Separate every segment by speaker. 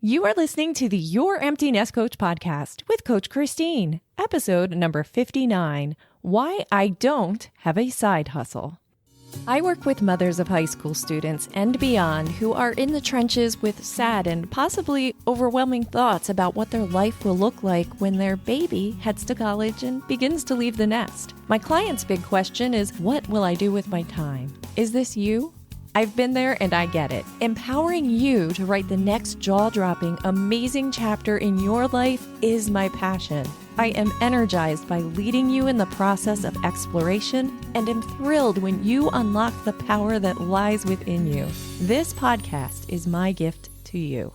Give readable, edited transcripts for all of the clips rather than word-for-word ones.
Speaker 1: You are listening to the Your Empty Nest Coach podcast with Coach Christine, episode number 59, Why I Don't Have a Side Hustle. I work with mothers of high school students and beyond who are in the trenches with sad and possibly overwhelming thoughts about what their life will look like when their baby heads to college and begins to leave the nest. My client's big question is, what will I do with my time? Is this you? I've been there and I get it. Empowering you to write the next jaw-dropping, amazing chapter in your life is my passion. I am energized by leading you in the process of exploration and am thrilled when you unlock the power that lies within you. This podcast is my gift to you.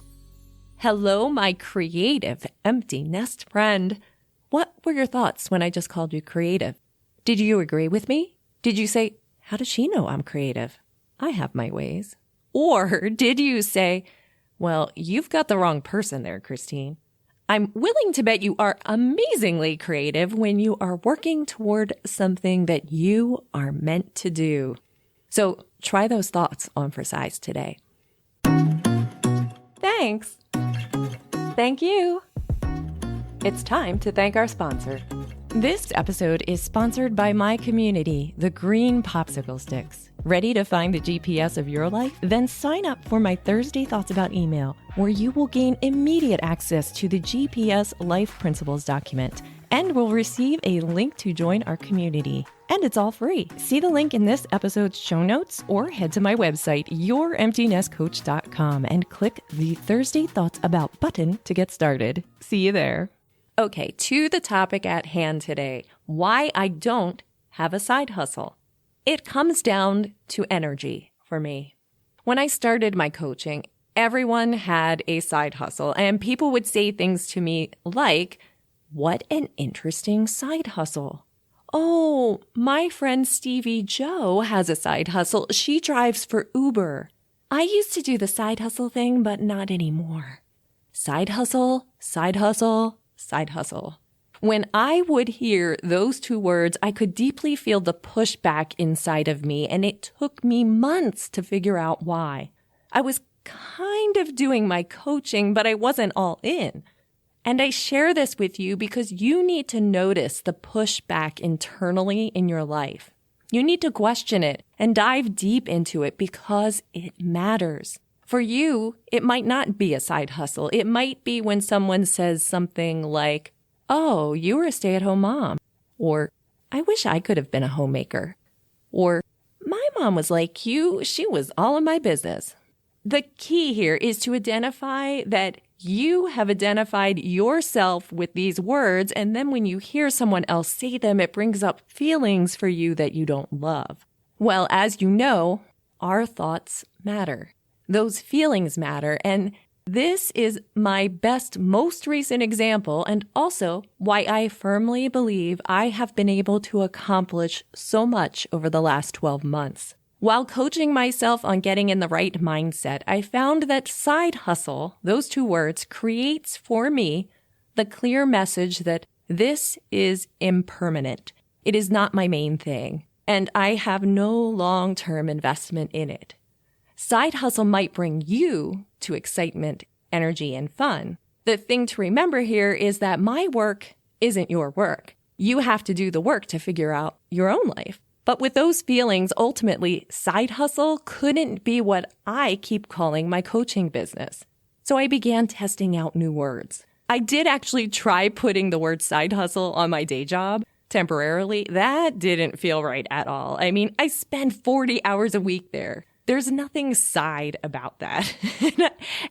Speaker 1: Hello, my creative empty nest friend. What were your thoughts when I just called you creative? Did you agree with me? Did you say, how does she know I'm creative? I have my ways. Or did you say, well, you've got the wrong person there, Christine. I'm willing to bet you are amazingly creative when you are working toward something that you are meant to do. So try those thoughts on for size today. Thanks. Thank you. It's time to thank our sponsor. This episode is sponsored by my community, the Green Popsicle Sticks. Ready to find the GPS of your life? Then sign up for my Thursday Thoughts About email, where you will gain immediate access to the GPS Life Principles document and will receive a link to join our community. And it's all free. See the link in this episode's show notes or head to my website, youremptynestcoach.com, and click the Thursday Thoughts About button to get started. See you there. Okay, to the topic at hand today, why I don't have a side hustle. It comes down to energy for me. When I started my coaching, everyone had a side hustle, and people would say things to me like, what an interesting side hustle. Oh, my friend Stevie Jo has a side hustle. She drives for Uber. I used to do the side hustle thing, but not anymore. Side hustle, side hustle, side hustle. When I would hear those two words, I could deeply feel the pushback inside of me, and it took me months to figure out why. I was kind of doing my coaching, but I wasn't all in. And I share this with you because you need to notice the pushback internally in your life. You need to question it and dive deep into it because it matters. For you, it might not be a side hustle. It might be when someone says something like, oh, you were a stay-at-home mom. Or, I wish I could have been a homemaker. Or, my mom was like you. She was all in my business. The key here is to identify that you have identified yourself with these words, and then when you hear someone else say them, it brings up feelings for you that you don't love. Well, as you know, our thoughts matter. Those feelings matter, and this is my best, most recent example, and also why I firmly believe I have been able to accomplish so much over the last 12 months. While coaching myself on getting in the right mindset, I found that side hustle, those two words, creates for me the clear message that this is impermanent. It is not my main thing, and I have no long-term investment in it. Side hustle might bring you to excitement, energy, and fun. The thing to remember here is that my work isn't your work. You have to do the work to figure out your own life. But with those feelings, ultimately, side hustle couldn't be what I keep calling my coaching business. So I began testing out new words. I did actually try putting the word side hustle on my day job temporarily. That didn't feel right at all. I mean, I spend 40 hours a week there. There's nothing side about that.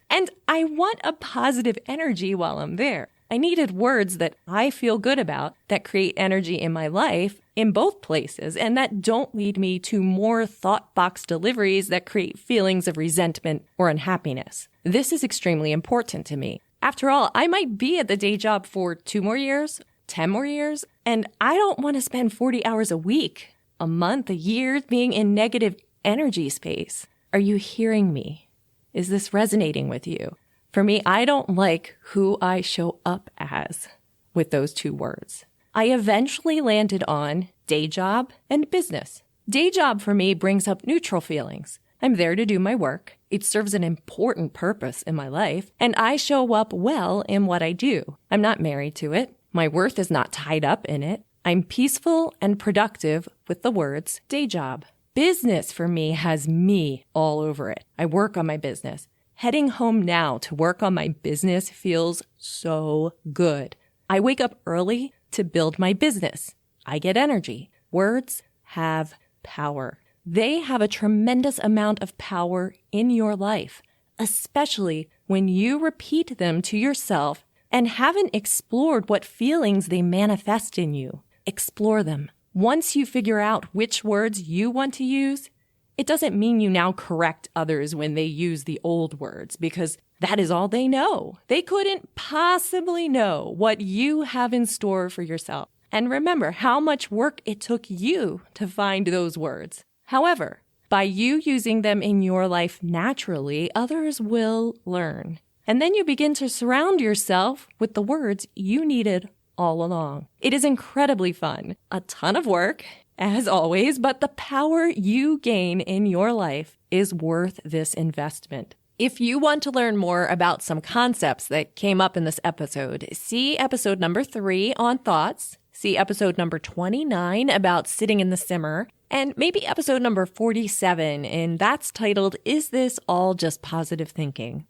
Speaker 1: And I want a positive energy while I'm there. I needed words that I feel good about, that create energy in my life in both places, and that don't lead me to more thought box deliveries that create feelings of resentment or unhappiness. This is extremely important to me. After all, I might be at the day job for 2 more years, 10 more years, and I don't want to spend 40 hours a week, a month, a year being in negative energy space. Are you hearing me? Is this resonating with you? For me, I don't like who I show up as with those two words. I eventually landed on day job and business. Day job for me brings up neutral feelings. I'm there to do my work. It serves an important purpose in my life, and I show up well in what I do. I'm not married to it. My worth is not tied up in it. I'm peaceful and productive with the words day job. Business for me has me all over it. I work on my business. Heading home now to work on my business feels so good. I wake up early to build my business. I get energy. Words have power. They have a tremendous amount of power in your life, especially when you repeat them to yourself and haven't explored what feelings they manifest in you. Explore them. Once you figure out which words you want to use, it doesn't mean you now correct others when they use the old words, because that is all they know. They couldn't possibly know what you have in store for yourself. And remember how much work it took you to find those words. However, by you using them in your life naturally, others will learn. And then you begin to surround yourself with the words you needed all along. It is incredibly fun, a ton of work, as always, but the power you gain in your life is worth this investment. If you want to learn more about some concepts that came up in this episode, see episode number 3 on thoughts, see episode number 29 about sitting in the simmer, and maybe episode number 47, and that's titled, Is This All Just Positive Thinking?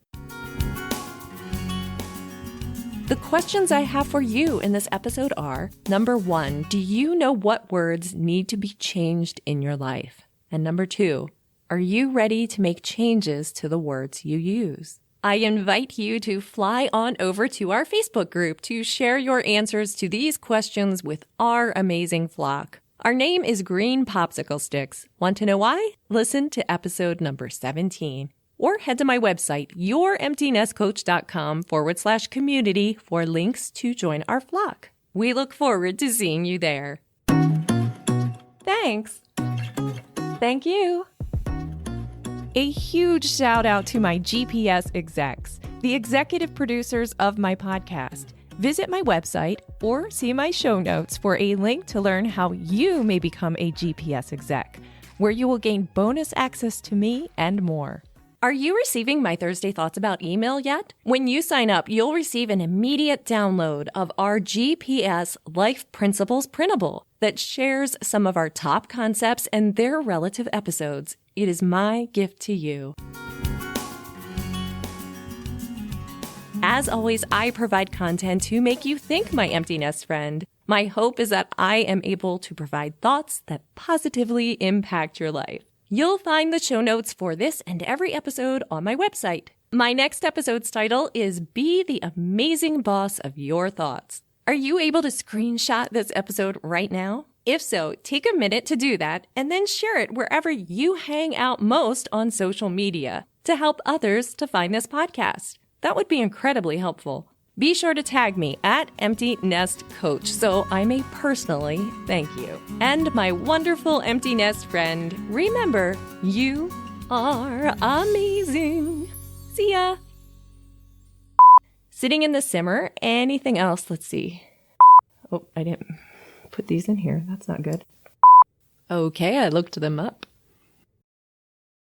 Speaker 1: The questions I have for you in this episode are, number 1, do you know what words need to be changed in your life? And number 2, are you ready to make changes to the words you use? I invite you to fly on over to our Facebook group to share your answers to these questions with our amazing flock. Our name is Green Popsicle Sticks. Want to know why? Listen to episode number 17. Or head to my website, youremptynestcoach.com/community for links to join our flock. We look forward to seeing you there. Thanks. Thank you. A huge shout out to my GPS execs, the executive producers of my podcast. Visit my website or see my show notes for a link to learn how you may become a GPS exec, where you will gain bonus access to me and more. Are you receiving my Thursday Thoughts About email yet? When you sign up, you'll receive an immediate download of our GPS Life Principles printable that shares some of our top concepts and their relative episodes. It is my gift to you. As always, I provide content to make you think, my empty nest friend. My hope is that I am able to provide thoughts that positively impact your life. You'll find the show notes for this and every episode on my website. My next episode's title is Be the Amazing Boss of Your Thoughts. Are you able to screenshot this episode right now? If so, take a minute to do that and then share it wherever you hang out most on social media to help others to find this podcast. That would be incredibly helpful. Be sure to tag me at Empty Nest Coach so I may personally thank you. And my wonderful empty nest friend, remember, you are amazing. See ya. Sitting in the simmer. Anything else? Let's see. Oh, I didn't put these in here. That's not good. Okay, I looked them up.